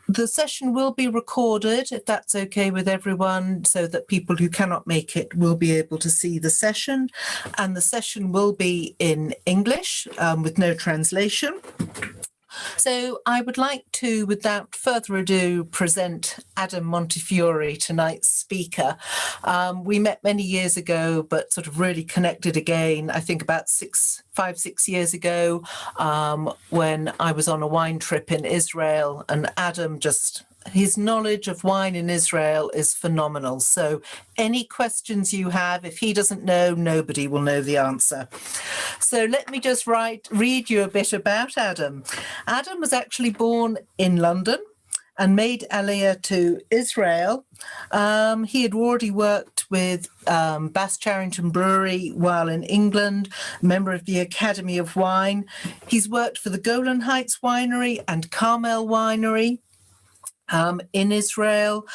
The session will be recorded, if that's okay with everyone, so that people who cannot make it will be able to see the session. And the session will be in English with no translation. So I would like to, without further ado, present Adam Montefiore, tonight's speaker. We met many years ago, but sort of really connected again, I think about 5-6 years ago, when I was on a wine trip in Israel, and Adam his knowledge of wine in Israel is phenomenal. So any questions you have, if he doesn't know, nobody will know the answer. So let me just read you a bit about Adam. Adam was actually born in London and made Aliyah to Israel. He had already worked with Bass Charrington Brewery while in England, member of the Academy of Wine. He's worked for the Golan Heights Winery and Carmel Winery. In Israel.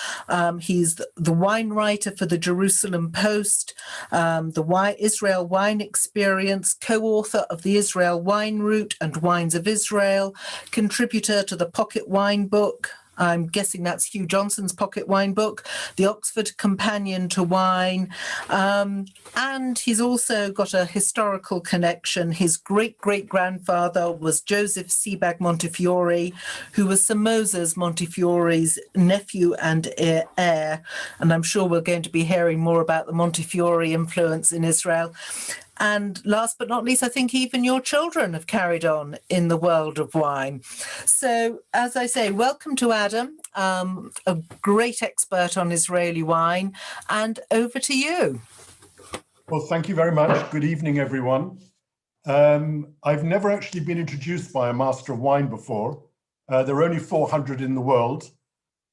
He's the wine writer for the Jerusalem Post, the Israel Wine Experience, co-author of the Israel Wine Route and Wines of Israel, contributor to the Pocket Wine Book. I'm guessing that's Hugh Johnson's Pocket Wine Book, the Oxford Companion to Wine. And he's also got a historical connection. His great-great-grandfather was Joseph Sebag Montefiore, who was Sir Moses Montefiore's nephew and heir. And I'm sure we're going to be hearing more about the Montefiore influence in Israel. And last but not least, I think even your children have carried on in the world of wine. So, as I say, welcome to Adam, a great expert on Israeli wine, and over to you. Well, thank you very much. Good evening, everyone. I've never actually been introduced by a master of wine before. There are only 400 in the world.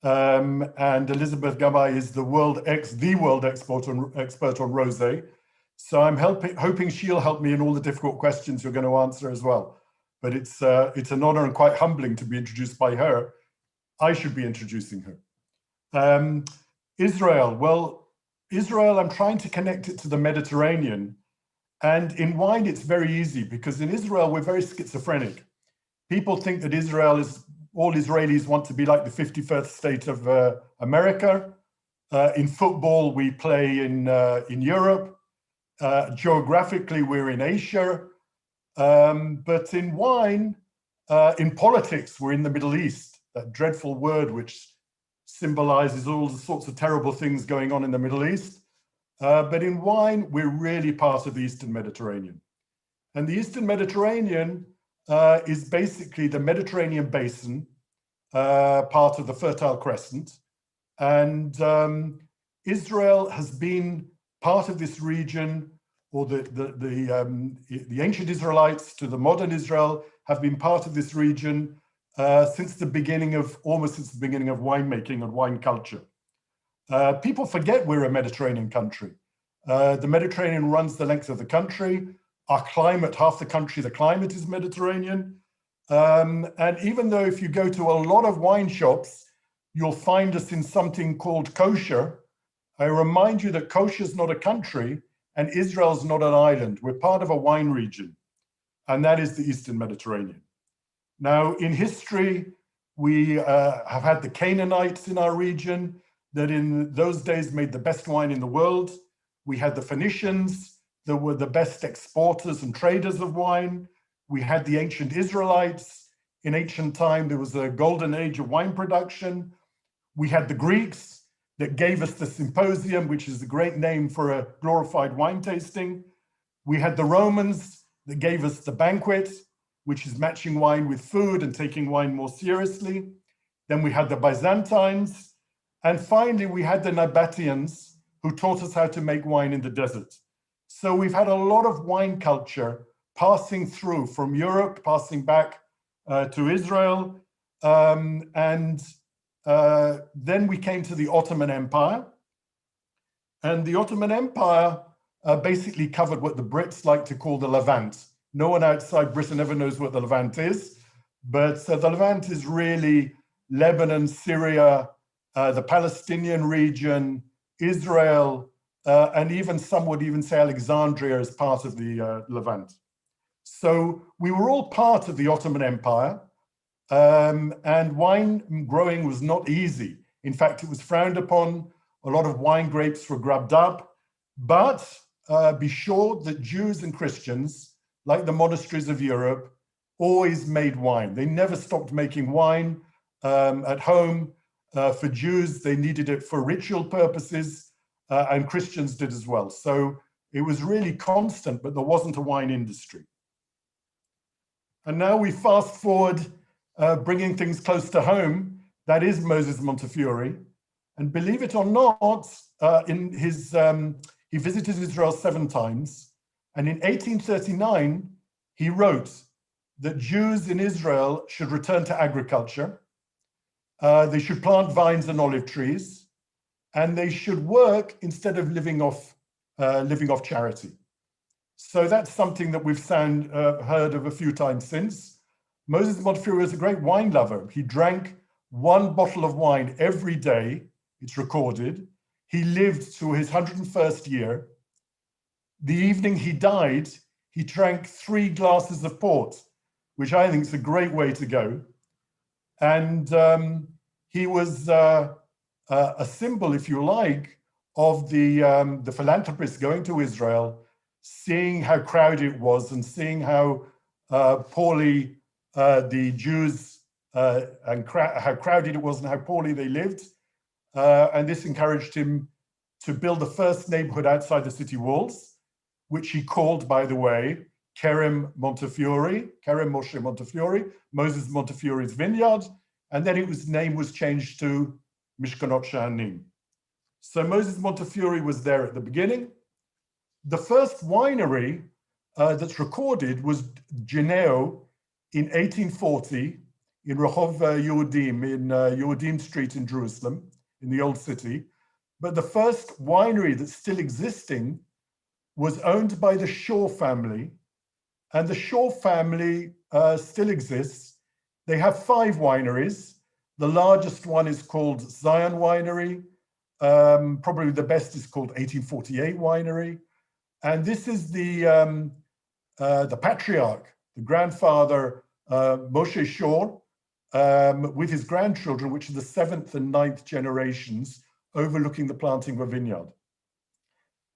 And Elizabeth Gabay is the world expert on rosé. So I'm hoping she'll help me in all the difficult questions you're going to answer as well. But it's an honor and quite humbling to be introduced by her. I should be introducing her. Israel, well, Israel, I'm trying to connect it to the Mediterranean. And in wine, it's very easy because in Israel, we're very schizophrenic. People think that all Israelis want to be like the 51st state of America. In football, we play in Europe. Geographically, we're in Asia, but in wine, in politics, we're in the Middle East, that dreadful word which symbolizes all the sorts of terrible things going on in the Middle East. But in wine, we're really part of the Eastern Mediterranean. And the Eastern Mediterranean is basically the Mediterranean basin, part of the Fertile Crescent. And Israel has been part of this region, or the ancient Israelites to the modern Israel have been part of this region almost since the beginning of winemaking and wine culture. People forget we're a Mediterranean country. The Mediterranean runs the length of the country. Our climate, half the country, the climate is Mediterranean. And even though if you go to a lot of wine shops, you'll find us in something called kosher. I remind you that kosher is not a country and Israel's not an island. We're part of a wine region, and that is the Eastern Mediterranean. Now, in history, we have had the Canaanites in our region that in those days made the best wine in the world. We had the Phoenicians that were the best exporters and traders of wine. We had the ancient Israelites. In ancient time, there was a golden age of wine production. We had the Greeks that gave us the symposium, which is a great name for a glorified wine tasting. We had the Romans that gave us the banquet, which is matching wine with food and taking wine more seriously. Then we had the Byzantines. And finally, we had the Nabateans who taught us how to make wine in the desert. So we've had a lot of wine culture passing through from Europe, passing back to Israel, then we came to the Ottoman Empire. And the Ottoman Empire basically covered what the Brits like to call the Levant. No one outside Britain ever knows what the Levant is, but the Levant is really Lebanon, Syria, the Palestinian region, Israel, and even some would even say Alexandria as part of the Levant. So we were all part of the Ottoman Empire. and wine growing was not easy. In fact, it was frowned upon. A lot of wine grapes were grubbed up. But be sure that Jews and Christians, like the monasteries of Europe, always made wine. They never stopped making wine at home. For Jews, they needed it for ritual purposes, and Christians did as well. So it was really constant, but there wasn't a wine industry. And now we fast forward, bringing things close to home. That is Moses Montefiore. And believe it or not, he visited Israel 7 times. And in 1839, he wrote that Jews in Israel should return to agriculture. They should plant vines and olive trees, and they should work instead of living off charity. So that's something that we've heard of a few times since. Moses Montefiore was a great wine lover. He drank 1 bottle of wine every day. It's recorded. He lived to his 101st year. The evening he died, he drank 3 glasses of port, which I think is a great way to go. And he was a symbol, if you like, of the philanthropists going to Israel, seeing how crowded it was and seeing how poorly the Jews and how crowded it was and how poorly they lived. And this encouraged him to build the first neighborhood outside the city walls, which he called, by the way, Kerem Montefiore, Kerem Moshe Montefiore, Moses Montefiore's vineyard, and then his name was changed to Mishkanot Sha'anim. So Moses Montefiore was there at the beginning. The first winery that's recorded was Geneo in 1840 in Rehov Yehudim, in Yehudim Street in Jerusalem, in the old city. But the first winery that's still existing was owned by the Shaw family, and the Shaw family still exists. They have 5 wineries. The largest one is called Zion Winery. Probably the best is called 1848 Winery. And this is the patriarch, the grandfather, Moshe Shaw, with his grandchildren, which are the 7th and 9th generations, overlooking the planting of a vineyard.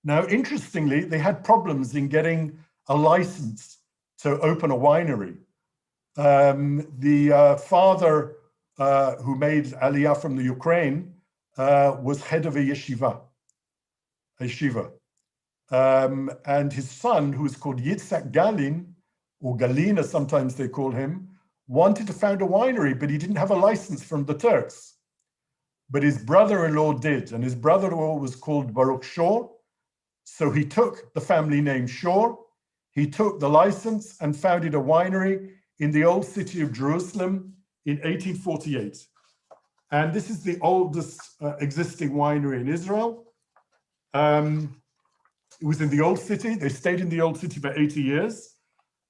Now, interestingly, they had problems in getting a license to open a winery. The father who made Aliyah from the Ukraine was head of a yeshiva. And his son, who was called Yitzhak Galin, or Galin as sometimes they call him, wanted to found a winery, but he didn't have a license from the Turks. But his brother-in-law did, and his brother-in-law was called Baruch Shaw. So he took the family name Shaw, he took the license and founded a winery in the old city of Jerusalem in 1848. And this is the oldest existing winery in Israel. It was in the old city. They stayed in the old city for 80 years.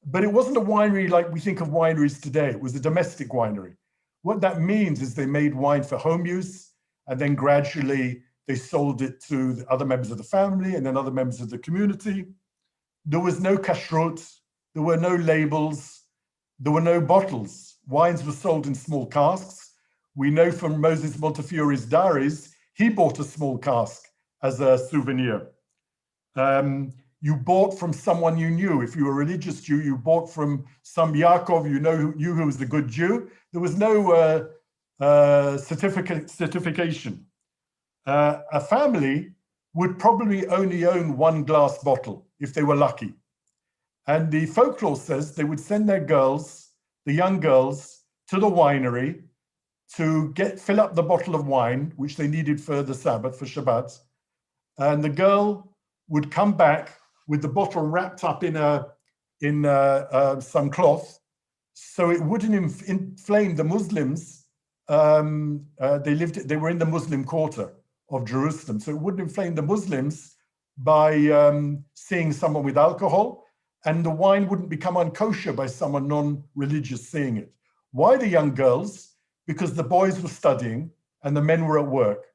But it wasn't a winery like we think of wineries today. It was a domestic winery. What that means is they made wine for home use, and then gradually they sold it to the other members of the family and then other members of the community. There was no kashrut, there were no labels, there were no bottles. Wines were sold in small casks. We know from Moses Montefiore's diaries, he bought a small cask as a souvenir. You bought from someone you knew. If you were a religious Jew, you bought from some Yaakov, you knew who was the good Jew. There was no certification. A family would probably only own 1 glass bottle if they were lucky. And the folklore says they would send their girls, the young girls, to the winery to fill up the bottle of wine, which they needed for the Sabbath, for Shabbat. And the girl would come back with the bottle wrapped up in some cloth, so it wouldn't inflame the Muslims. They were in the Muslim quarter of Jerusalem, so it wouldn't inflame the Muslims by seeing someone with alcohol, and the wine wouldn't become unkosher by someone non-religious seeing it. Why the young girls? Because the boys were studying and the men were at work.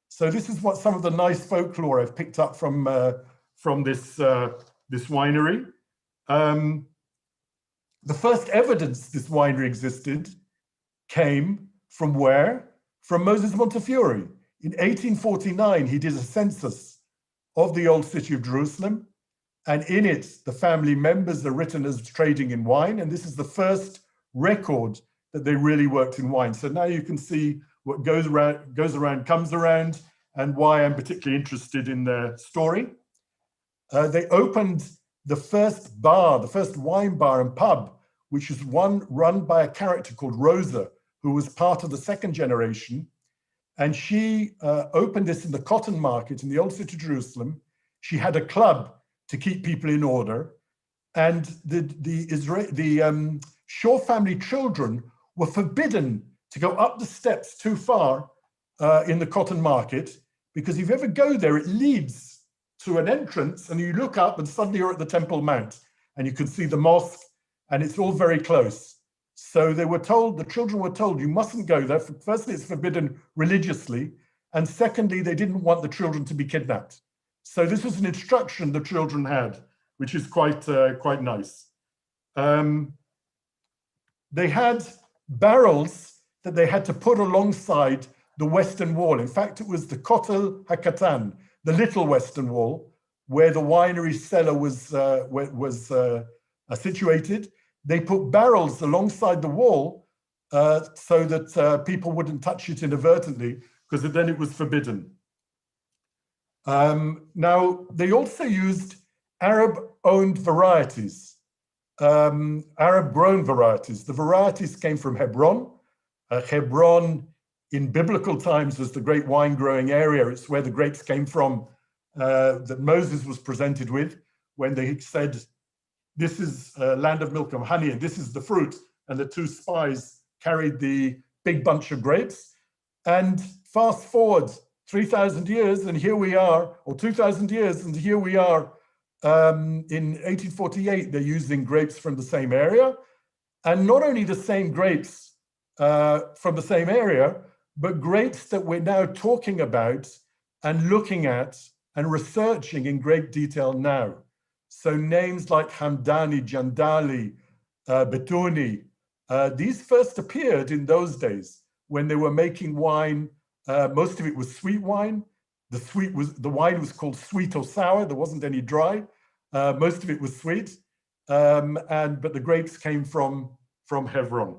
So this is what some of the nice folklore I've picked up from this winery. The first evidence this winery existed came from where? From Moses Montefiore. In 1849, he did a census of the old city of Jerusalem, and in it, the family members are written as trading in wine, and this is the first record that they really worked in wine. So now you can see what goes around, comes around, and why I'm particularly interested in their story. They opened the first bar, the first wine bar and pub, which was one run by a character called Rosa, who was part of the second generation. And she opened this in the cotton market in the old city of Jerusalem. She had a club to keep people in order. And the Shaw family children were forbidden to go up the steps too far in the cotton market, because if you ever go there, it leads to an entrance and you look up and suddenly you're at the Temple Mount and you can see the mosque and it's all very close. So they were told, the children were told, you mustn't go there. Firstly, it's forbidden religiously. And secondly, they didn't want the children to be kidnapped. So this was an instruction the children had, which is quite nice. They had barrels that they had to put alongside the western wall. In fact, it was the Kotel HaKatan, the little western wall, where the winery cellar was situated. They put barrels alongside the wall so that people wouldn't touch it inadvertently, because then it was forbidden. Now, they also used Arab-owned varieties, Arab-grown varieties. The varieties came from Hebron. Hebron, in biblical times, was the great wine-growing area. It's where the grapes came from that Moses was presented with when they said, this is land of milk and honey, and this is the fruit. And the two spies carried the big bunch of grapes. And fast forward 3,000 years, and here we are, or 2,000 years, and here we are in 1848, they're using grapes from the same area. And not only the same grapes from the same area, but grapes that we're now talking about and looking at and researching in great detail now. So names like Hamdani, Jandali, Betuni, these first appeared in those days when they were making wine. Most of it was sweet wine. The wine was called sweet or sour. There wasn't any dry. Most of it was sweet, but the grapes came from Hebron.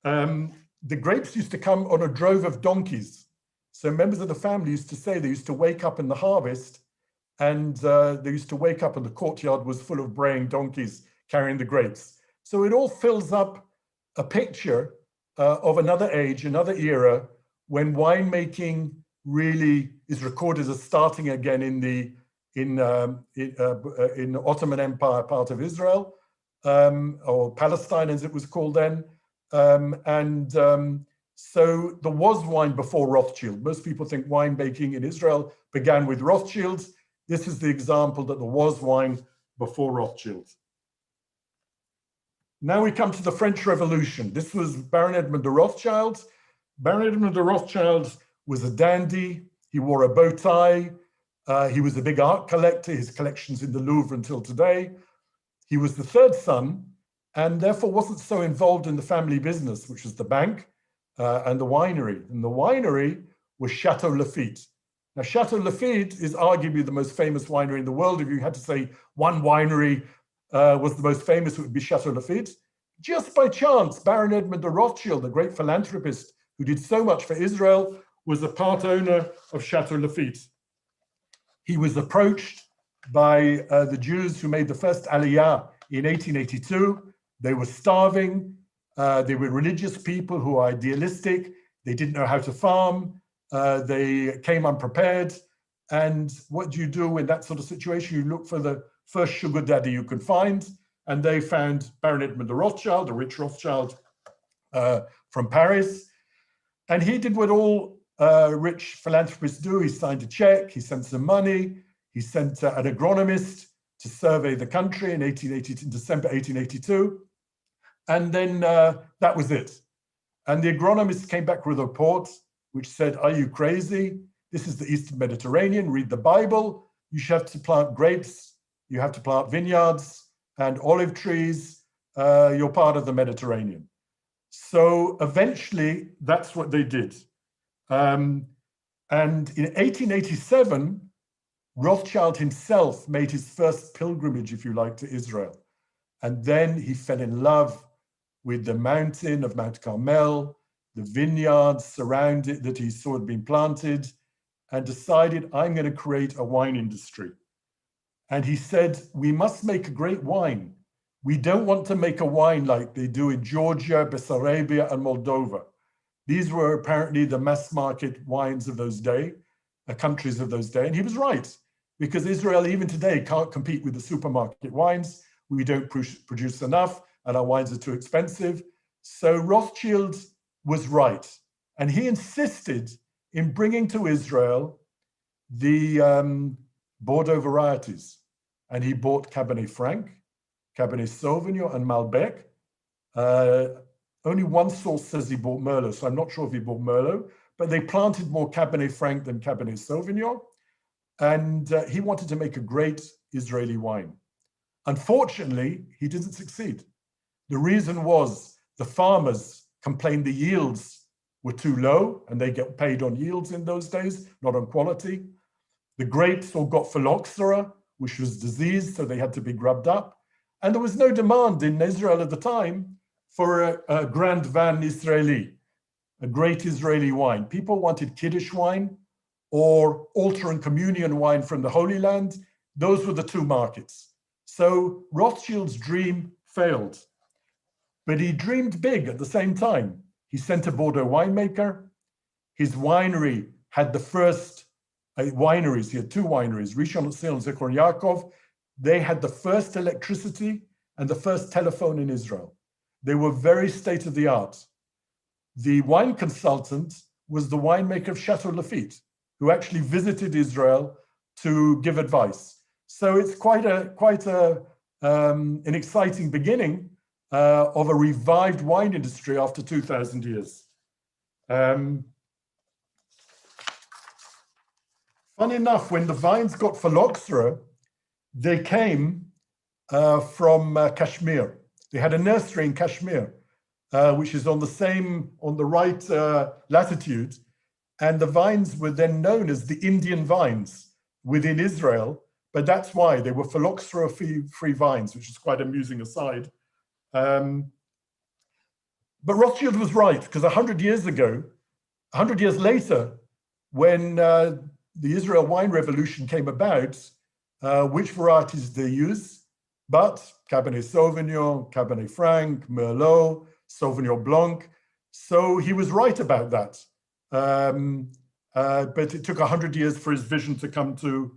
The grapes used to come on a drove of donkeys. So members of the family used to say they used to wake up in the harvest, and they used to wake up and the courtyard was full of braying donkeys carrying the grapes. So it all fills up a picture of another age, another era, when winemaking really is recorded as starting again in the Ottoman Empire part of Israel, or Palestine as it was called then. So there was wine before Rothschild. Most people think winemaking in Israel began with Rothschild. This is the example that there was wine before Rothschild. Now we come to the French Revolution. This was Baron Edmond de Rothschild. Baron Edmond de Rothschild was a dandy. He wore a bow tie. He was a big art collector. His collection's in the Louvre until today. He was the third son and therefore wasn't so involved in the family business, which was the bank and the winery. And the winery was Chateau Lafite. Now, Chateau Lafite is arguably the most famous winery in the world. If you had to say one winery was the most famous, it would be Chateau Lafite. Just by chance, Baron Edmond de Rothschild, the great philanthropist who did so much for Israel, was a part owner of Chateau Lafite. He was approached by the Jews who made the first Aliyah in 1882. They were starving. They were religious people who were idealistic. They didn't know how to farm. They came unprepared. And what do you do in that sort of situation? You look for the first sugar daddy you could find. And they found Baron Edmond de Rothschild, a rich Rothschild from Paris. And he did what all rich philanthropists do. He signed a check. He sent some money. He sent an agronomist to survey the country in December 1882. And then that was it. And the agronomist came back with a report which said, are you crazy? This is the Eastern Mediterranean. Read the Bible. You should have to plant grapes. You have to plant vineyards and olive trees. You're part of the Mediterranean. So eventually, that's what they did. And in 1887, Rothschild himself made his first pilgrimage, if you like, to Israel. And then he fell in love with the mountain of Mount Carmel, the vineyards surrounded that he saw had been planted, and decided, I'm going to create a wine industry. And he said, we must make a great wine. We don't want to make a wine like they do in Georgia, Bessarabia, and Moldova. These were apparently the mass market wines of those days, countries of those days. And he was right, because Israel, even today, can't compete with the supermarket wines. We don't produce enough, and our wines are too expensive. So Rothschild was right. And he insisted in bringing to Israel the Bordeaux varieties. And he bought Cabernet Franc, Cabernet Sauvignon, and Malbec. Only one source says he bought Merlot, so I'm not sure if he bought Merlot, but they planted more Cabernet Franc than Cabernet Sauvignon. And he wanted to make a great Israeli wine. Unfortunately, he didn't succeed. The reason was the farmers complained the yields were too low, and they get paid on yields in those days, not on quality. The grapes all got phylloxera, which was disease, so they had to be grubbed up. And there was no demand in Israel at the time for a Grand Vin Israeli, a great Israeli wine. People wanted Kiddush wine or altar and communion wine from the Holy Land. Those were the two markets. So Rothschild's dream failed, but he dreamed big at the same time. He sent a Bordeaux winemaker. His winery had the first wineries. He had two wineries, Rishon LeZion and Zichron Yaakov. They had the first electricity and the first telephone in Israel. They were very state-of-the-art. The wine consultant was the winemaker of Chateau Lafite, who actually visited Israel to give advice. So it's quite an exciting beginning of a revived wine industry after 2,000 years. Fun enough, when the vines got phylloxera, they came from Kashmir. They had a nursery in Kashmir, which is on the right latitude. And the vines were then known as the Indian vines within Israel, but that's why they were phylloxera-free vines, which is quite amusing aside. But Rothschild was right, because 100 years later, when the Israel wine revolution came about, which varieties they use? But Cabernet Sauvignon, Cabernet Franc, Merlot, Sauvignon Blanc. So he was right about that. But it took 100 years for his vision to come to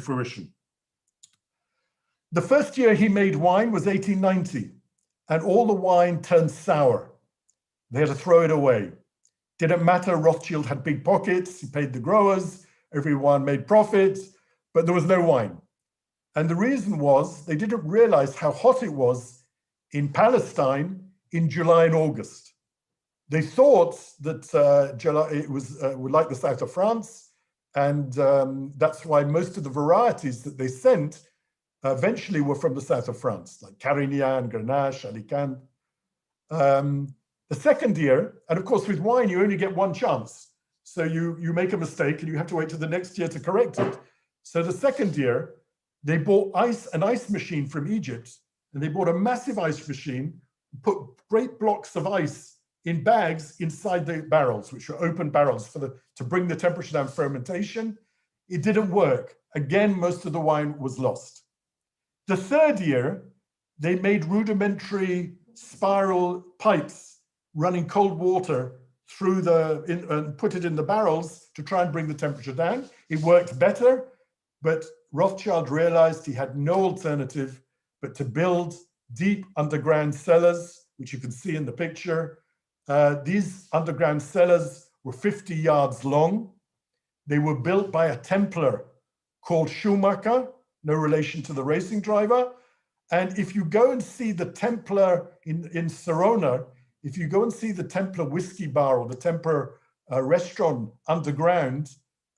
fruition. The first year he made wine was 1890, and all the wine turned sour. They had to throw it away. Didn't matter, Rothschild had big pockets, he paid the growers, everyone made profit, but there was no wine. And the reason was they didn't realize how hot it was in Palestine in July and August. They thought that July, it was like the south of France, and that's why most of the varieties that they sent eventually were from the south of France, like Carignan, Grenache, Alicante. The second year, and of course with wine, you only get one chance. So you make a mistake and you have to wait till the next year to correct it. So the second year, they bought an ice machine from Egypt, and they bought a massive ice machine, put great blocks of ice in bags inside the barrels, which were open barrels to bring the temperature down fermentation. It didn't work. Again, most of the wine was lost. The third year, they made rudimentary spiral pipes running cold water through and put it in the barrels to try and bring the temperature down. It worked better, but Rothschild realized he had no alternative but to build deep underground cellars, which you can see in the picture. These underground cellars were 50 yards long. They were built by a Templar called Schumacher, no relation to the racing driver. And if you go and see the Templar in Serona, if you go and see the Templar whiskey bar or the Templar restaurant underground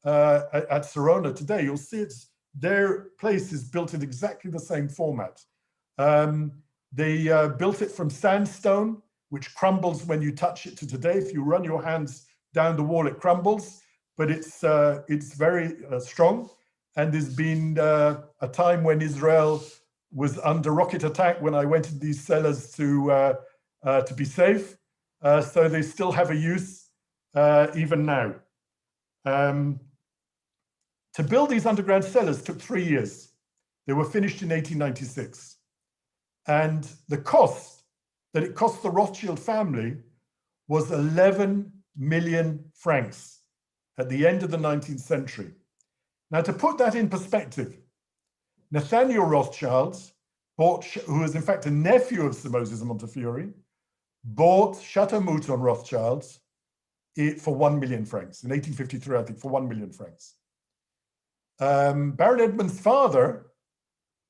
at Serona today, you'll see their place is built in exactly the same format. They built it from sandstone. which crumbles when you touch it to today. If you run your hands down the wall, it crumbles, but it's very strong. And there's been a time when Israel was under rocket attack when I went into these cellars to be safe. So they still have a use even now. To build these underground cellars took 3 years. They were finished in 1896. And the cost that it cost the Rothschild family was 11 million francs at the end of the 19th century. Now, to put that in perspective, Nathaniel Rothschild bought, who was in fact a nephew of Sir Moses Montefiore, bought Chateau Mouton Rothschild for 1 million francs in 1853, I think, for 1 million francs. Baron Edmund's father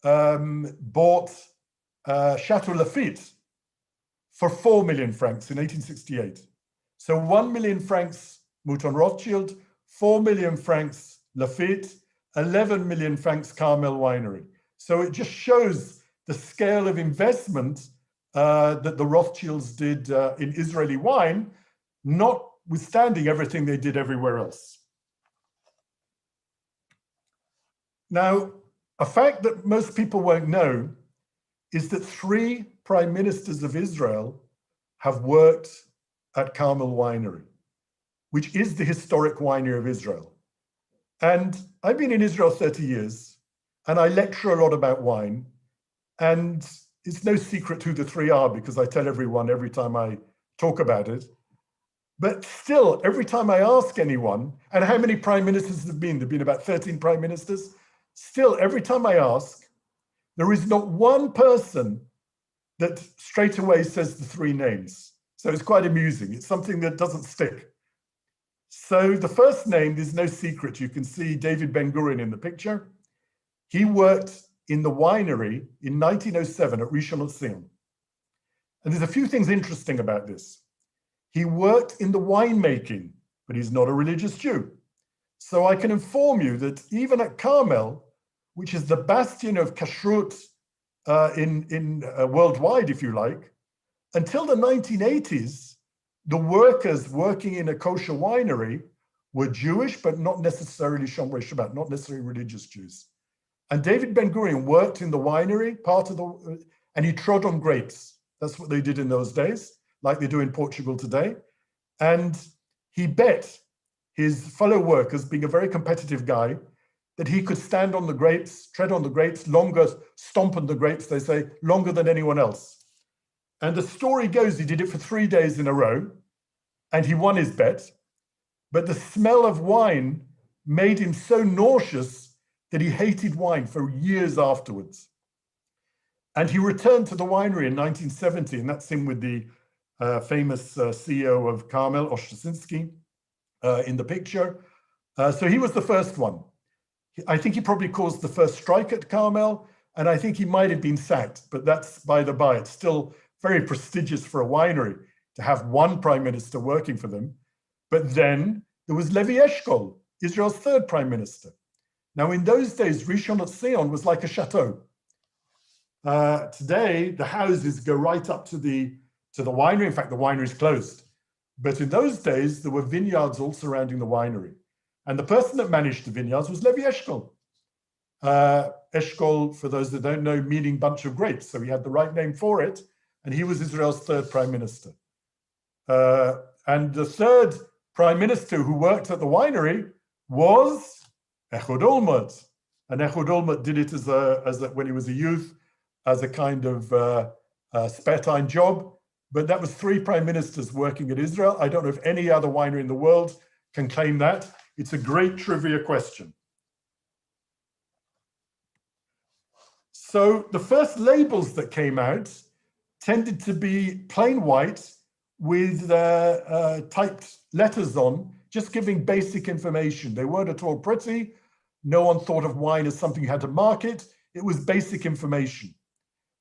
bought Chateau Lafite for 4 million francs in 1868. So 1 million francs Mouton Rothschild, 4 million francs Lafite, 11 million francs Carmel Winery. So it just shows the scale of investment that the Rothschilds did in Israeli wine, notwithstanding everything they did everywhere else. Now, a fact that most people won't know is that 3 prime ministers of Israel have worked at Carmel Winery, which is the historic winery of Israel. And I've been in Israel 30 years, and I lecture a lot about wine. And it's no secret who the 3 are, because I tell everyone every time I talk about it. But still, every time I ask anyone, and how many prime ministers have been? There have been about 13 prime ministers. Still, every time I ask, there is not one person that straight away says the 3 names. So it's quite amusing. It's something that doesn't stick. So the first name, there's no secret. You can see David Ben-Gurion in the picture. He worked in the winery in 1907 at Rishon LeZion. And there's a few things interesting about this. He worked in the winemaking, but he's not a religious Jew. So I can inform you that even at Carmel, which is the bastion of kashrut worldwide, if you like, until the 1980s, the workers working in a kosher winery were Jewish, but not necessarily Shomrei Shabbat, not necessarily religious Jews. And David Ben-Gurion worked in the winery, and he trod on grapes. That's what they did in those days, like they do in Portugal today. And he bet his fellow workers, being a very competitive guy, that he could stand on the grapes, tread on the grapes, stomp on the grapes, they say, longer than anyone else. And the story goes, he did it for 3 days in a row, and he won his bet. But the smell of wine made him so nauseous that he hated wine for years afterwards. And he returned to the winery in 1970, and that's him with the famous CEO of Carmel, Ostraszynski, in the picture. So he was the first one. I think he probably caused the first strike at Carmel, and I think he might have been sacked, but that's by the by. It's still very prestigious for a winery to have one prime minister working for them. But then there was Levi Eshkol, Israel's 3rd prime minister. Now, in those days, Rishon LeZion was like a chateau. Today, the houses go right up to the winery. In fact, the winery is closed. But in those days, there were vineyards all surrounding the winery. And the person that managed the vineyards was Levi Eshkol. Eshkol, for those that don't know, meaning bunch of grapes. So he had the right name for it. And he was Israel's 3rd prime minister. And the 3rd prime minister who worked at the winery was Ehud Olmert. And Ehud Olmert did it when he was a youth, as a kind of spare time job. But that was 3 prime ministers working at Israel. I don't know if any other winery in the world can claim that. It's a great trivia question. So the first labels that came out tended to be plain white with typed letters on, just giving basic information. They weren't at all pretty. No one thought of wine as something you had to market. It was basic information.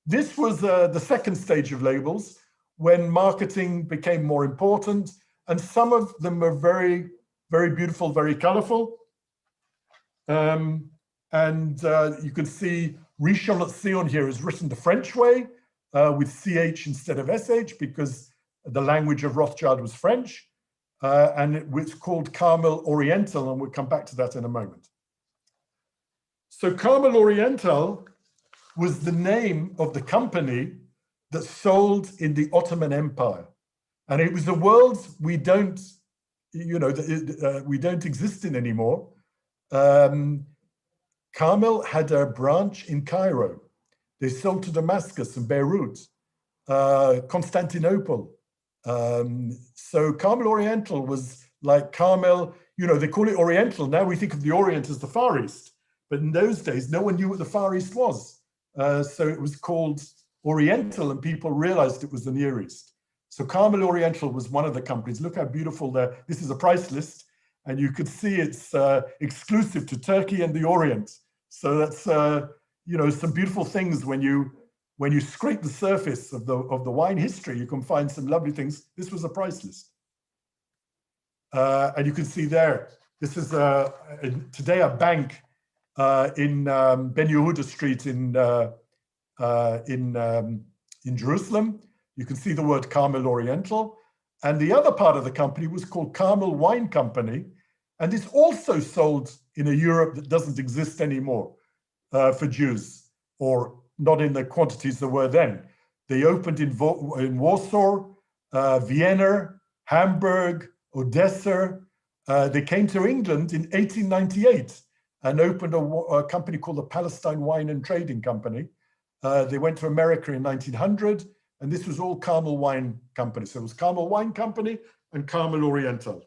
This was the 2nd stage of labels, when marketing became more important, and some of them were very, very beautiful, very colorful. You can see Rishon LeZion here is written the French way, with CH instead of SH, because the language of Rothschild was French, and it was called Carmel Oriental, and we'll come back to that in a moment. So Carmel Oriental was the name of the company that sold in the Ottoman Empire. And it was a world we don't, we don't exist in anymore. Carmel had a branch in Cairo. They sold to Damascus and Beirut, Constantinople. So Carmel Oriental was like Carmel, they call it Oriental. Now we think of the Orient as the Far East, but in those days, no one knew what the Far East was. So it was called Oriental, and people realized it was the Near East. So Carmel Oriental was one of the companies. Look how beautiful there. This is a price list, and you could see it's exclusive to Turkey and the Orient. So that's some beautiful things when you scrape the surface of the wine history. You can find some lovely things. This was a price list, and you can see there. This is today a bank in Ben Yehuda Street in Jerusalem. You can see the word Carmel Oriental. And the other part of the company was called Carmel Wine Company. And it's also sold in a Europe that doesn't exist anymore for Jews, or not in the quantities there were then. They opened in Warsaw, Vienna, Hamburg, Odessa. They came to England in 1898 and opened a company called the Palestine Wine and Trading Company. They went to America in 1900, and this was all Carmel Wine Company. So it was Carmel Wine Company and Carmel Oriental.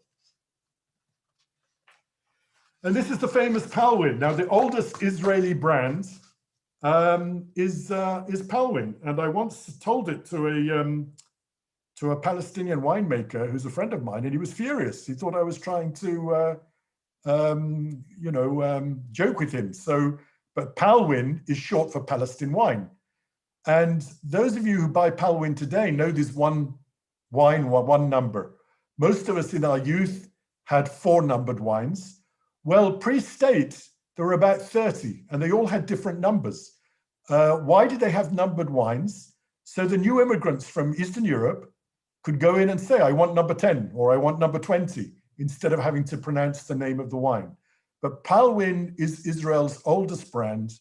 And this is the famous Palwin. Now, the oldest Israeli brand is Palwin, and I once told it to a Palestinian winemaker who's a friend of mine, and he was furious. He thought I was trying to joke with him. But Palwin is short for Palestine wine. And those of you who buy Palwin today know there's one wine, one number. Most of us in our youth had 4 numbered wines. Well, pre-state, there were about 30, and they all had different numbers. Why did they have numbered wines? So the new immigrants from Eastern Europe could go in and say, I want number 10, or I want number 20, instead of having to pronounce the name of the wine. But Palwin is Israel's oldest brand,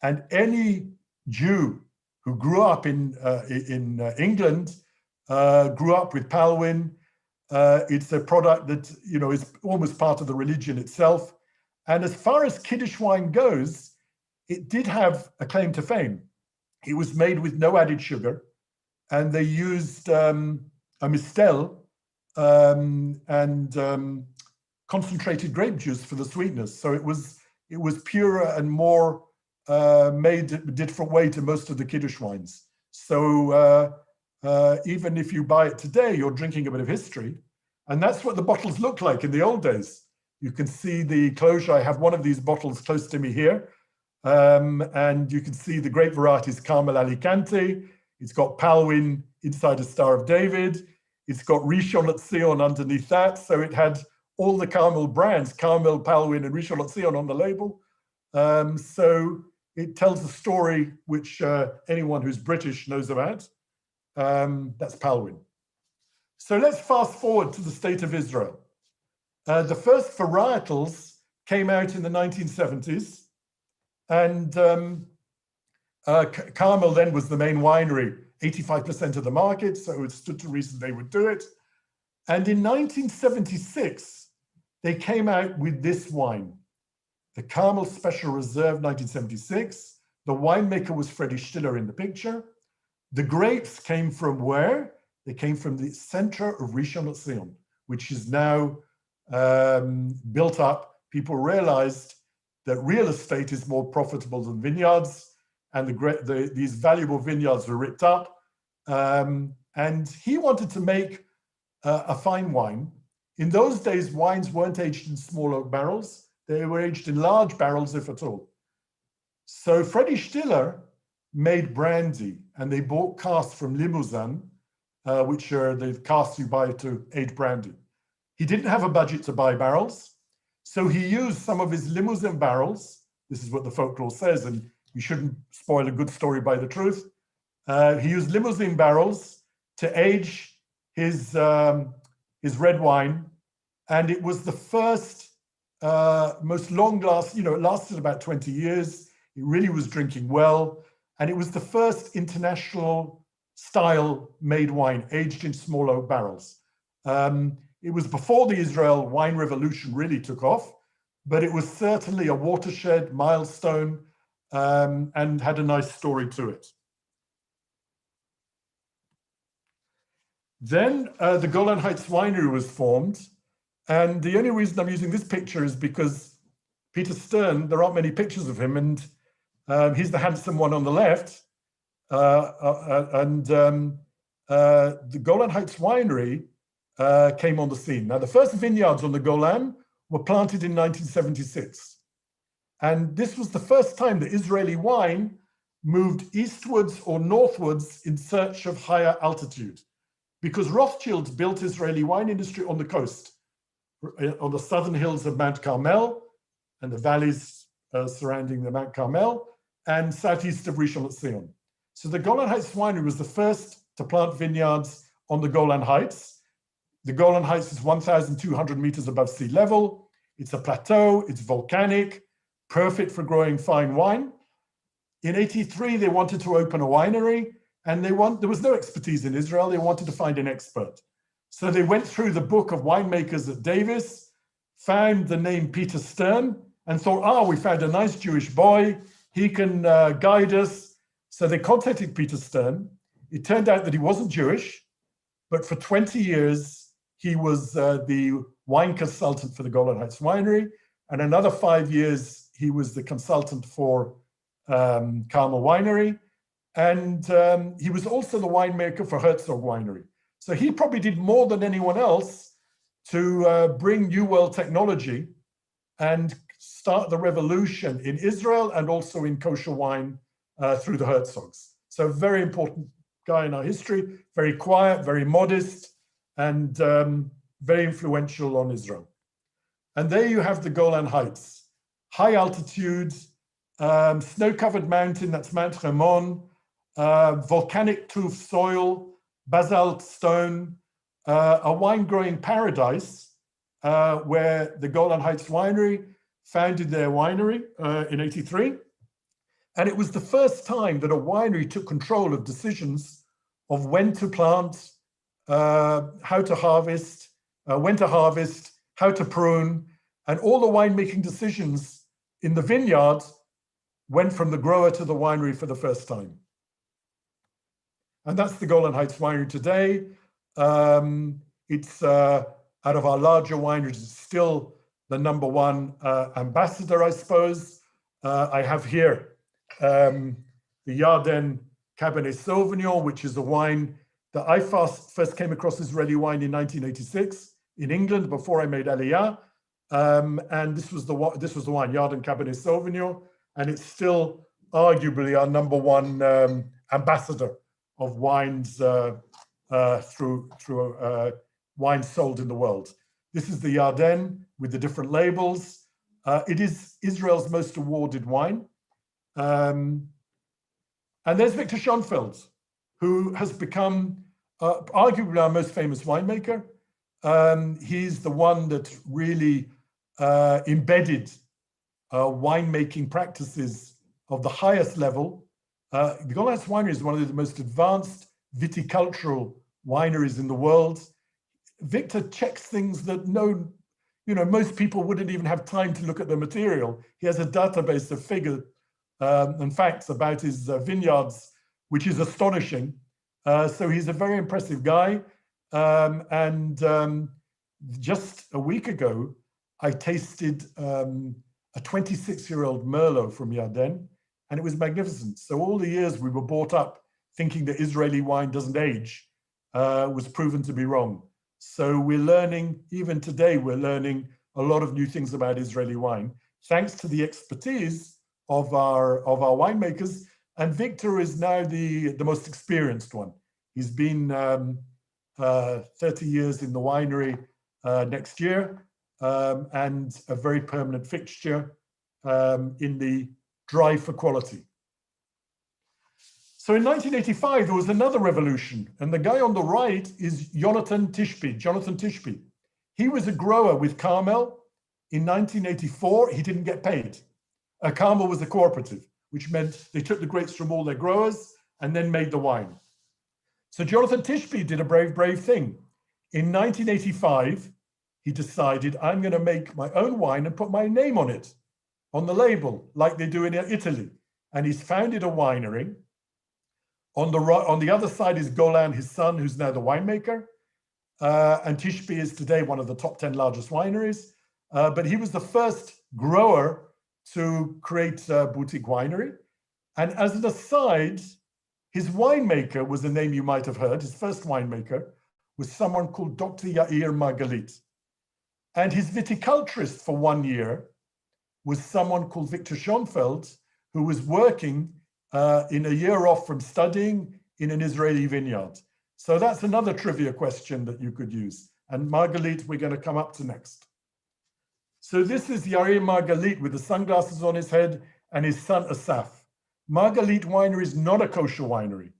and any Jew who grew up in England grew up with Palwin. It's a product that is almost part of the religion itself. And as far as Kiddush wine goes, it did have a claim to fame. It was made with no added sugar, and they used a mistel and concentrated grape juice for the sweetness. So it was purer and more made a different way to most of the Kiddush wines. So even if you buy it today, you're drinking a bit of history. And that's what the bottles looked like in the old days. You can see the closure. I have one of these bottles close to me here. And you can see the grape varieties Carmel Alicante. It's got Palwin inside a Star of David. It's got Rishon LeZion underneath that. So it had all the Carmel brands, Carmel, Palwin, and Rishon LeZion on the label. So it tells a story which anyone who's British knows about. That's Palwin. So let's fast forward to the state of Israel. The first varietals came out in the 1970s. And Carmel then was the main winery, 85% of the market, so it stood to reason they would do it. And in 1976, they came out with this wine, the Carmel Special Reserve 1976. The winemaker was Freddie Stiller in the picture. The grapes came from where? They came from the center of Rishon LeZion, which is now built up. People realized that real estate is more profitable than vineyards, and these valuable vineyards were ripped up. And he wanted to make a fine wine. In those days, wines weren't aged in small oak barrels. They were aged in large barrels, if at all. So Freddie Stiller made brandy, and they bought casks from Limousin, which are the casks you buy to age brandy. He didn't have a budget to buy barrels, so he used some of his Limousin barrels. This is what the folklore says, and you shouldn't spoil a good story by the truth. He used Limousin barrels to age his red wine, and it was the first, most long-lasting, it lasted about 20 years. It really was drinking well, and it was the first international style made wine, aged in small oak barrels. It was before the Israel wine revolution really took off, but it was certainly a watershed milestone, and had a nice story to it. Then the Golan Heights Winery was formed, and the only reason I'm using this picture is because Peter Stern, there aren't many pictures of him, and he's the handsome one on the left. The Golan Heights Winery came on the scene. Now, the first vineyards on the Golan were planted in 1976. And this was the first time that Israeli wine moved eastwards or northwards in search of higher altitude, because Rothschilds built Israeli wine industry on the coast, on the southern hills of Mount Carmel and the valleys surrounding the Mount Carmel, and southeast of Rishon LeZion. So the Golan Heights Winery was the first to plant vineyards on the Golan Heights. The Golan Heights is 1,200 meters above sea level. It's a plateau, it's volcanic, perfect for growing fine wine. In '83, they wanted to open a winery, and there was no expertise in Israel. They wanted to find an expert. So they went through the book of winemakers at Davis, found the name Peter Stern, and thought, we found a nice Jewish boy. He can guide us. So they contacted Peter Stern. It turned out that he wasn't Jewish, but for 20 years, he was the wine consultant for the Golan Heights Winery. And another 5 years, he was the consultant for Carmel Winery. And he was also the winemaker for Herzog Winery. So he probably did more than anyone else to bring New World technology and start the revolution in Israel and also in kosher wine through the Herzogs. So a very important guy in our history, very quiet, very modest, and very influential on Israel. And there you have the Golan Heights, high altitude, snow-covered mountain, that's Mount Hermon, volcanic tuff soil, basalt stone, a wine-growing paradise where the Golan Heights Winery founded their winery in '83. And it was the first time that a winery took control of decisions of when to plant, how to harvest, when to harvest, how to prune, and all the winemaking decisions in the vineyard went from the grower to the winery for the first time. And that's the Golan Heights Winery today. It's out of our larger wineries, it's still the #1 ambassador, I suppose. I have here the Yarden Cabernet Sauvignon, which is a wine that I first came across Israeli wine in 1986 in England before I made Aliyah. And this was the wine, Yarden Cabernet Sauvignon, and it's still arguably our #1 ambassador of wines through wines sold in the world. This is the Yarden with the different labels. It is Israel's most awarded wine. And there's Victor Schonfeld, who has become arguably our most famous winemaker. He's the one that really embedded winemaking practices of the highest level. The Golan Heights Winery is one of the most advanced viticultural wineries in the world. Victor checks things that most people wouldn't even have time to look at the material. He has a database of figures and facts about his vineyards, which is astonishing. So he's a very impressive guy. Just a week ago, I tasted a 26-year-old Merlot from Yarden, and it was magnificent. So all the years we were brought up thinking that Israeli wine doesn't age was proven to be wrong. So we're learning, even today, we're learning a lot of new things about Israeli wine, thanks to the expertise of our winemakers. And Victor is now the most experienced one. He's been 30 years in the winery next year, and a very permanent fixture in the drive for quality. So in 1985, there was another revolution, and the guy on the right is Jonathan Tishby. He was a grower with Carmel. In 1984, he didn't get paid. Carmel was a cooperative, which meant they took the grapes from all their growers and then made the wine. So Jonathan Tishby did a brave thing. In 1985, he decided, I'm going to make my own wine and put my name on it, on the label, like they do in Italy. And he's founded a winery. On the other side is Golan, his son, who's now the winemaker. And Tishby is today one of the top 10 largest wineries. But he was the first grower to create a boutique winery. And as an aside, his winemaker was a name you might have heard. His first winemaker was someone called Dr. Yair Margalit. And his viticulturist for 1 year was someone called Victor Schoenfeld, who was working in a year off from studying in an Israeli vineyard. So that's another trivia question that you could use. And Margalit, we're going to come up to next. So this is Yair Margalit with the sunglasses on his head and his son Asaf. Margalit Winery is not a kosher winery.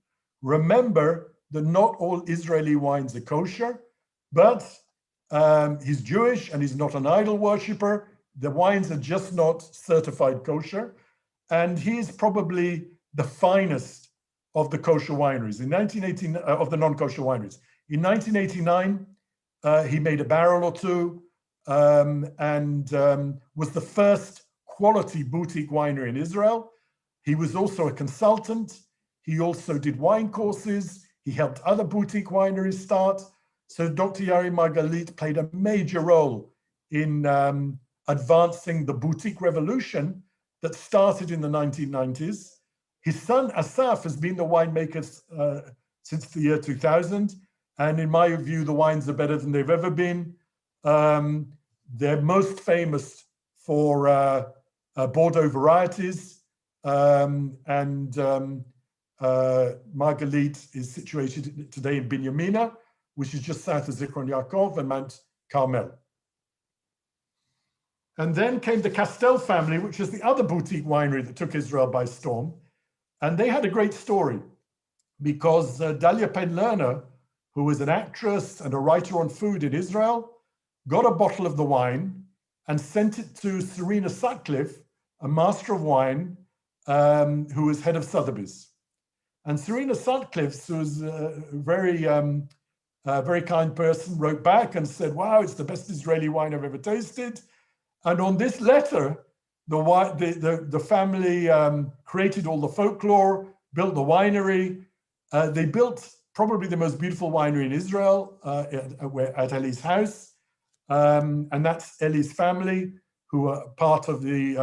Remember that not all Israeli wines are kosher, but he's Jewish and he's not an idol worshiper. The wines are just not certified kosher. And he's probably the finest of the kosher wineries in 1918, of the non-kosher wineries. In 1989, he made a barrel or two and was the first quality boutique winery in Israel. He was also a consultant. He also did wine courses. He helped other boutique wineries start. So Dr. Yair Margalit played a major role in advancing the boutique revolution that started in the 1990s. His son Asaf has been the winemaker since the year 2000. And in my view, the wines are better than they've ever been. They're most famous for Bordeaux varieties. Margalit is situated today in Binyamina, which is just south of Zichron Yaakov and Mount Carmel. And then came the Castel family, which is the other boutique winery that took Israel by storm. And they had a great story because Dalia Penn-Lerner, who was an actress and a writer on food in Israel, got a bottle of the wine and sent it to Serena Sutcliffe, a master of wine, who was head of Sotheby's. And Serena Sutcliffe, who was a very kind person, wrote back and said, wow, it's the best Israeli wine I've ever tasted. And on this letter, the family created all the folklore, built the winery. They built probably the most beautiful winery in Israel at Eli's house. And that's Eli's family, who are part of the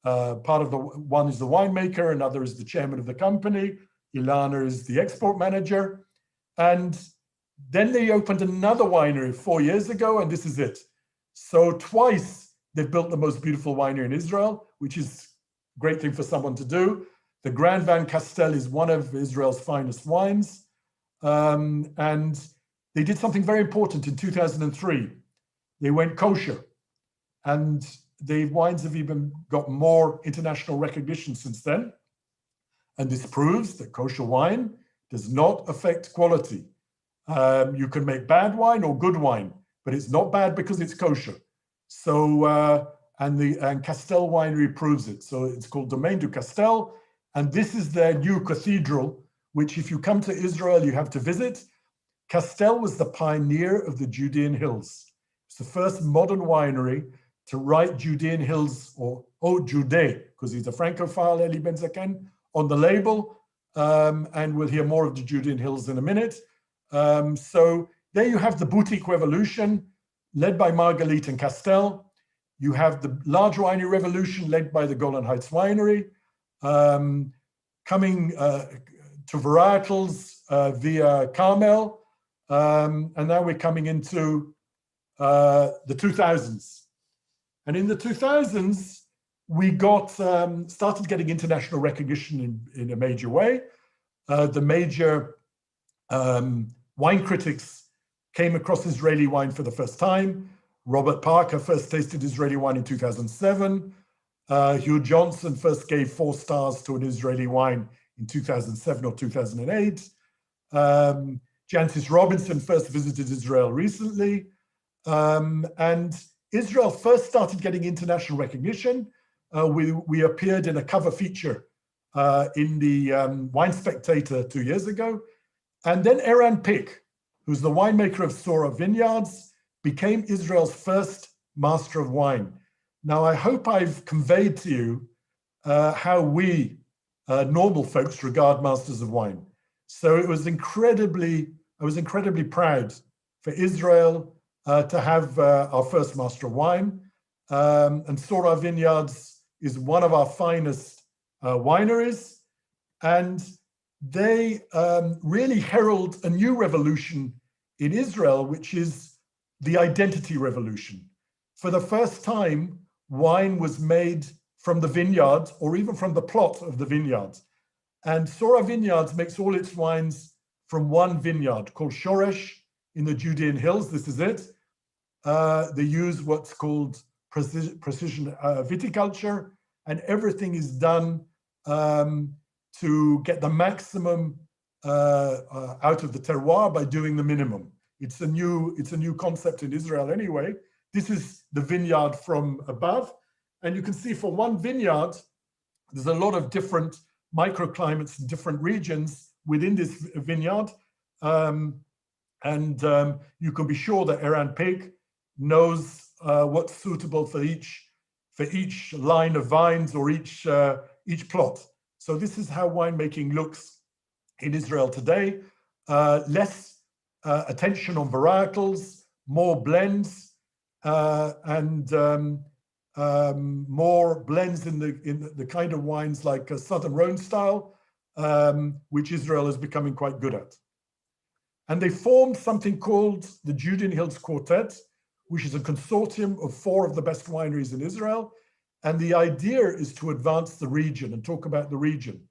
one is the winemaker, another is the chairman of the company. Ilana is the export manager. And then they opened another winery 4 years ago, and this is it. So twice they've built the most beautiful winery in Israel, which is a great thing for someone to do. The Grand Van Castel is one of Israel's finest wines. And they did something very important in 2003. They went kosher. And the wines have even got more international recognition since then. And this proves that kosher wine does not affect quality. You can make bad wine or good wine, but it's not bad because it's kosher. So, and Castel Winery proves it. So it's called Domaine du Castel. And this is their new cathedral, which if you come to Israel, you have to visit. Castel was the pioneer of the Judean Hills. It's the first modern winery to write Judean Hills, or Haute Judée, because he's a Francophile, Eli Ben Zaken, on the label. And we'll hear more of the Judean Hills in a minute. So there you have the boutique revolution, led by Margalit and Castel. You have the large winery revolution, led by the Golan Heights Winery, coming to varietals via Carmel. And now we're coming into the 2000s. And in the 2000s, we got started getting international recognition in a major way. The major wine critics came across Israeli wine for the first time. Robert Parker first tasted Israeli wine in 2007. Hugh Johnson first gave 4 stars to an Israeli wine in 2007 or 2008. Jancis Robinson first visited Israel recently. And Israel first started getting international recognition. We appeared in a cover feature in the Wine Spectator 2 years ago. And then Eran Pick, who's the winemaker of Sora Vineyards, became Israel's first master of wine. Now, I hope I've conveyed to you how we normal folks regard masters of wine. So I was incredibly proud for Israel to have our first master of wine. And Sora Vineyards is one of our finest wineries. And they really herald a new revolution in Israel, which is the identity revolution. For the first time, wine was made from the vineyard or even from the plot of the vineyard. And Sora Vineyards makes all its wines from one vineyard called Shoresh in the Judean Hills. This is it. They use what's called precision viticulture, and everything is done to get the maximum out of the terroir by doing the minimum. It's a new concept in Israel anyway. This is the vineyard from above, and you can see for one vineyard, there's a lot of different microclimates in different regions within this vineyard, and you can be sure that Eran Pig knows what's suitable for each line of vines or each plot. So this is how winemaking looks in Israel today. Less attention on varietals, more blends, and more blends in the kind of wines like Southern Rhone style, which Israel is becoming quite good at. And they formed something called the Judean Hills Quartet, which is a consortium of 4 of the best wineries in Israel. And the idea is to advance the region and talk about the region.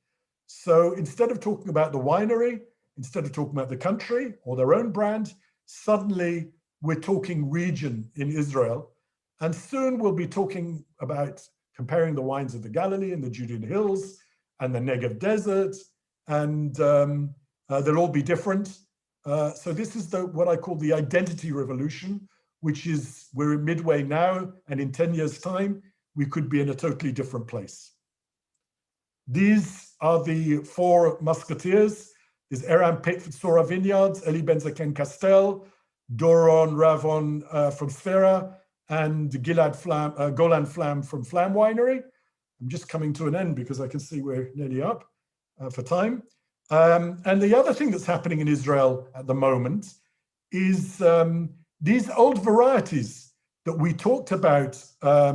So instead of talking about the winery, instead of talking about the country or their own brand, suddenly we're talking region in Israel. And soon we'll be talking about comparing the wines of the Galilee and the Judean Hills and the Negev Desert, and they'll all be different. So this is what I call the identity revolution, which is we're midway now, and in 10 years' time, we could be in a totally different place. These are the 4 musketeers. There's Eran Pick from Sora Vineyards, Eli Ben-Zaken Castel, Doron Ravon from Sfera, and Golan Flam from Flam Winery. I'm just coming to an end because I can see we're nearly up for time. And the other thing that's happening in Israel at the moment is these old varieties that we talked about at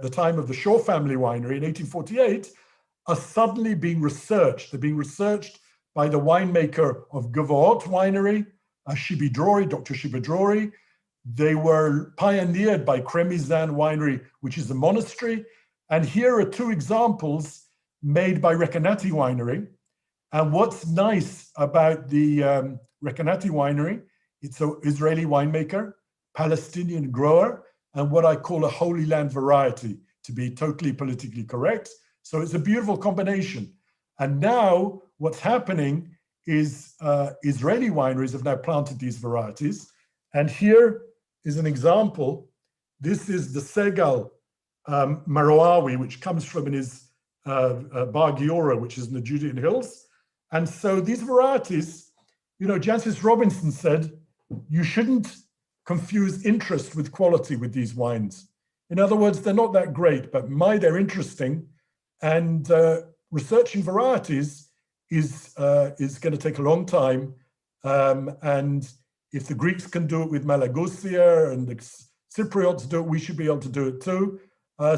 the time of the Shaw family winery in 1848 are suddenly being researched. They're being researched by the winemaker of Gavoot Winery, Shibi Drori, Dr. Shibi Drori. They were pioneered by Kremizan Winery, which is a monastery. And here are 2 examples made by Rekanati Winery. And what's nice about the Rekanati Winery, it's an Israeli winemaker, Palestinian grower, and what I call a Holy Land variety, to be totally politically correct. So it's a beautiful combination. And now what's happening is Israeli wineries have now planted these varieties. And here is an example. This is the Segal Maroawi, which comes from his Bar Giora, which is in the Judean Hills. And so these varieties, you know, Jancis Robinson said, you shouldn't confuse interest with quality with these wines. In other words, they're not that great, but they're interesting. And researching varieties is going to take a long time. And if the Greeks can do it with Malagousia and the Cypriots do it, we should be able to do it too.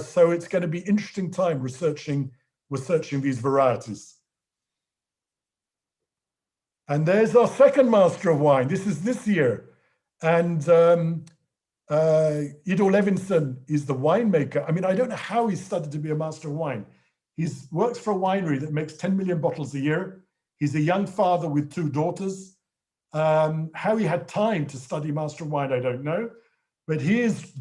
So it's going to be interesting time researching these varieties. And there's our second master of wine. This is this year. And Ido Levinson is the winemaker. I mean, I don't know how he studied to be a master of wine. He works for a winery that makes 10 million bottles a year. He's a young father with 2 daughters. How he had time to study master of wine, I don't know. But he is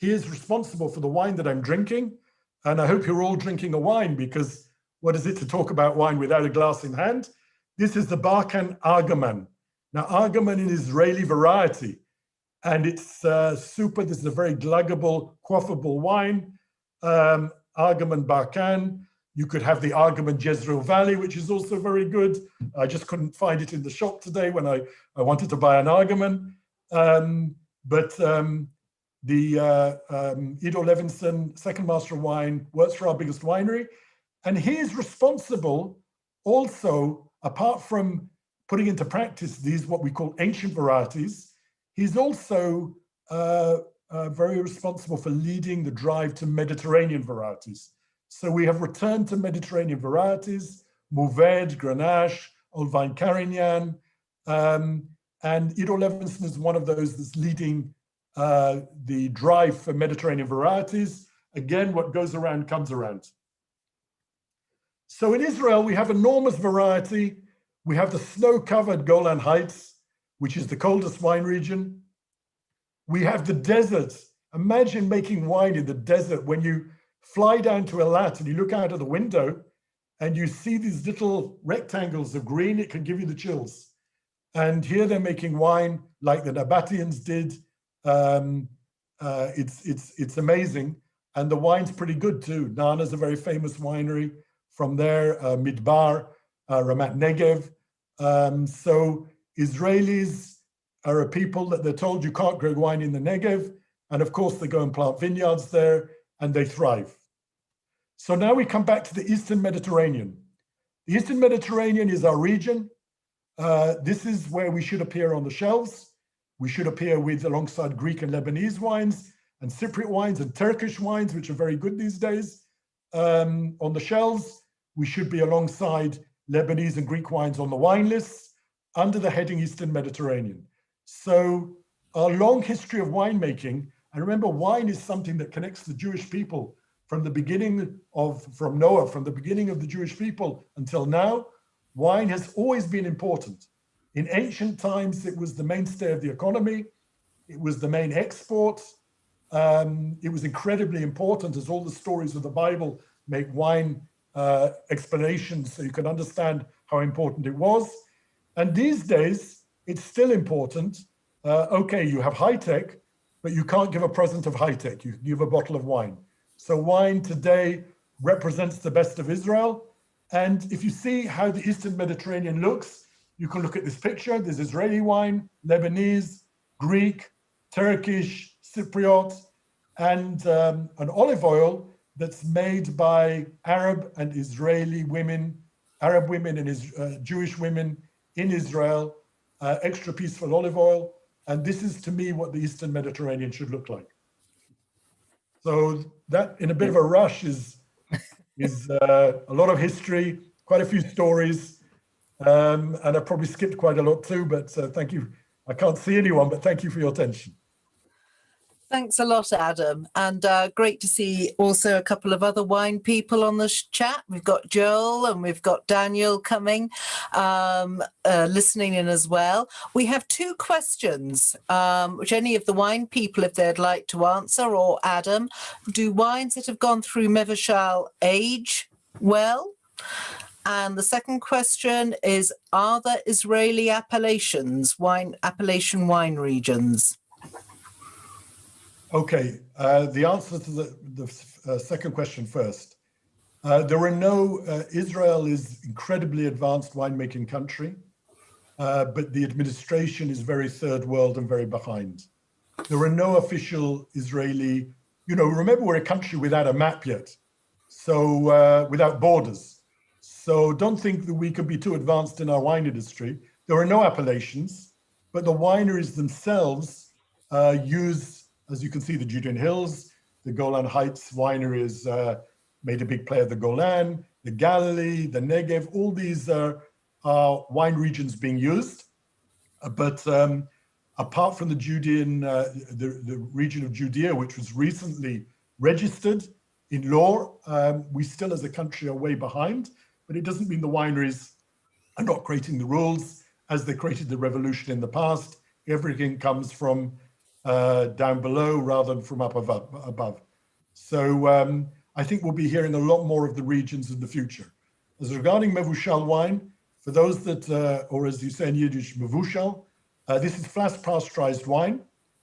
responsible for the wine that I'm drinking. And I hope you're all drinking a wine, because what is it to talk about wine without a glass in hand? This is the Barkan Argaman. Now, Argaman is an Israeli variety, and it's super. This is a very gluggable, quaffable wine. Argaman Barkan. You could have the Argaman Jezreel Valley, which is also very good. I just couldn't find it in the shop today when I wanted to buy an Argaman. Ido Levinson, second master of wine, works for our biggest winery. And he is responsible also, apart from putting into practice these, what we call ancient varieties, he's also very responsible for leading the drive to Mediterranean varieties. So we have returned to Mediterranean varieties, Mourvèdre, Grenache, Old Vine Carignan, and Ido Levinson is one of those that's leading the drive for Mediterranean varieties. Again, what goes around comes around. So in Israel, we have enormous variety. We have the snow-covered Golan Heights, which is the coldest wine region. We have the desert. Imagine making wine in the desert when you fly down to Eilat and you look out of the window and you see these little rectangles of green. It can give you the chills. And here they're making wine like the Nabateans did. It's amazing. And the wine's pretty good too. Nana's a very famous winery from there, Midbar, Ramat Negev. So Israelis are a people that they're told you can't grow wine in the Negev. And of course they go and plant vineyards there and they thrive. So now we come back to the Eastern Mediterranean. The Eastern Mediterranean is our region. This is where we should appear on the shelves. We should appear with alongside Greek and Lebanese wines and Cypriot wines and Turkish wines, which are very good these days. On the shelves, we should be alongside Lebanese and Greek wines on the wine lists under the heading Eastern Mediterranean. So our long history of winemaking, and remember, wine is something that connects the Jewish people from the beginning from Noah, from the beginning of the Jewish people until now. Wine has always been important. In ancient times, it was the mainstay of the economy. It was the main export. It was incredibly important, as all the stories of the Bible make wine explanations so you can understand how important it was. And these days, it's still important. Okay, you have high tech, but you can't give a present of high tech. You can give a bottle of wine. So wine today represents the best of Israel. And if you see how the Eastern Mediterranean looks, you can look at this picture. There's Israeli wine, Lebanese, Greek, Turkish, Cypriot, and an olive oil that's made by Arab and Israeli women, Arab women and Jewish women in Israel, extra peaceful olive oil. And this is, to me, what the Eastern Mediterranean should look like. So that, in a bit of a rush, is a lot of history, quite a few stories, and I probably skipped quite a lot too, but thank you. I can't see anyone, but thank you for your attention. Thanks a lot, Adam. And great to see also a couple of other wine people on the chat. We've got Joel and we've got Daniel coming, listening in as well. We have two questions, which any of the wine people, if they'd like to answer, or Adam, do wines that have gone through Mevashal age well? And the second question is, are there Israeli appellations, Appellation wine regions? Okay, the answer to the second question first. There are no, Israel is incredibly advanced winemaking country, but the administration is very third world and very behind. There are no official Israeli, remember we're a country without a map yet, so without borders. So don't think that we could be too advanced in our wine industry. There are no appellations, but the wineries themselves use, as you can see, the Judean Hills, the Golan Heights winery has made a big play of the Golan, the Galilee, the Negev, all these are wine regions being used. But apart from the Judean, the region of Judea, which was recently registered in law, we still as a country are way behind, but it doesn't mean the wineries are not creating the rules as they created the revolution in the past. Everything comes from down below rather than from up above. So I think we'll be hearing a lot more of the regions in the future. As regarding Mevushal wine, for those that, or as you say in Yiddish, Mevushal, this is flash pasteurized wine.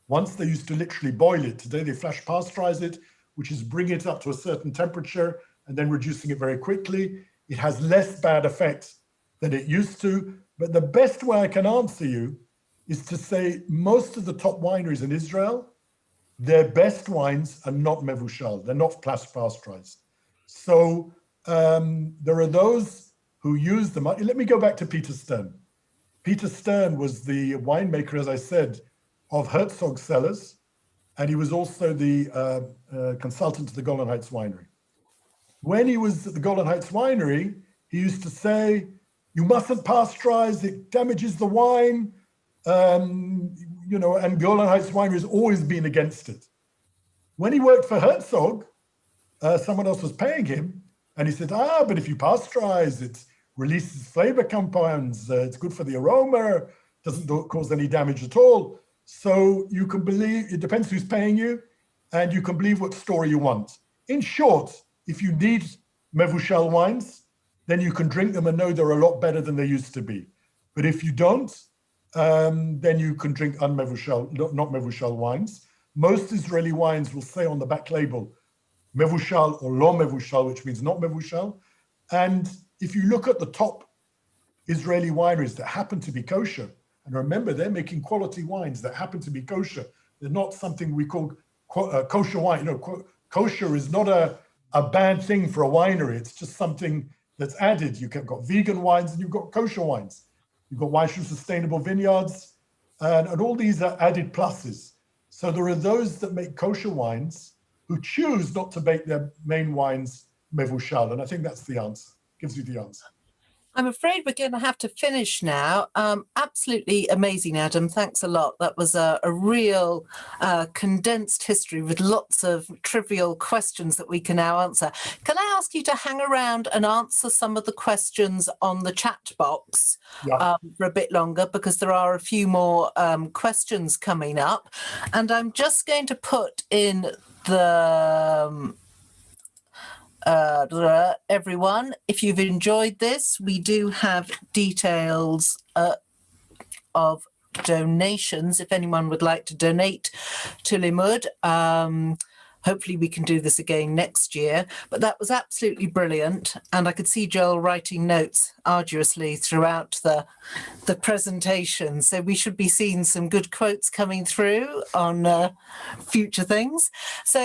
Once they used to literally boil it. Today they flash pasteurize it, which is bringing it up to a certain temperature and then reducing it very quickly. It has less bad effects than it used to. But the best way I can answer you is to say most of the top wineries in Israel, their best wines are not Mevushal. They're not flash pasteurized. So there are those who use them. Let me go back to Peter Stern. Peter Stern was the winemaker, as I said, of Herzog Cellars, and he was also the consultant to the Golan Heights Winery. When he was at the Golan Heights Winery, he used to say, you mustn't pasteurize, it damages the wine, you know, and Golan Heights Winery has always been against it. When he worked for Herzog, someone else was paying him, and he said, but if you pasteurize, it releases flavor compounds, it's good for the aroma, doesn't cause any damage at all. So you can believe, it depends who's paying you, and you can believe what story you want. In short, if you need Mevushal wines, then you can drink them and know they're a lot better than they used to be. But if you don't, then you can drink unmevushal, not Mevushal wines. Most Israeli wines will say on the back label, Mevushal or Lo Mevushal, which means not Mevushal. And if you look at the top Israeli wineries that happen to be kosher, and remember, they're making quality wines that happen to be kosher. They're not something we call kosher wine. You know, kosher is not a bad thing for a winery. It's just something that's added. You've got vegan wines and you've got kosher wines. You've got wines from sustainable vineyards, and all these are added pluses. So there are those that make kosher wines who choose not to make their main wines mevushal. And I think that's the answer, gives you the answer. I'm afraid we're going to have to finish now. Absolutely amazing, Adam. Thanks a lot. That was a real condensed history with lots of trivial questions that we can now answer. Can I ask you to hang around and answer some of the questions on the chat box for a bit longer, because there are a few more questions coming up. And I'm just going to put in the... everyone, if you've enjoyed this, we do have details of donations if anyone would like to donate to Limud. Hopefully we can do this again next year, but that was absolutely brilliant, and I could see Joel writing notes arduously throughout the presentation, so we should be seeing some good quotes coming through on future things. So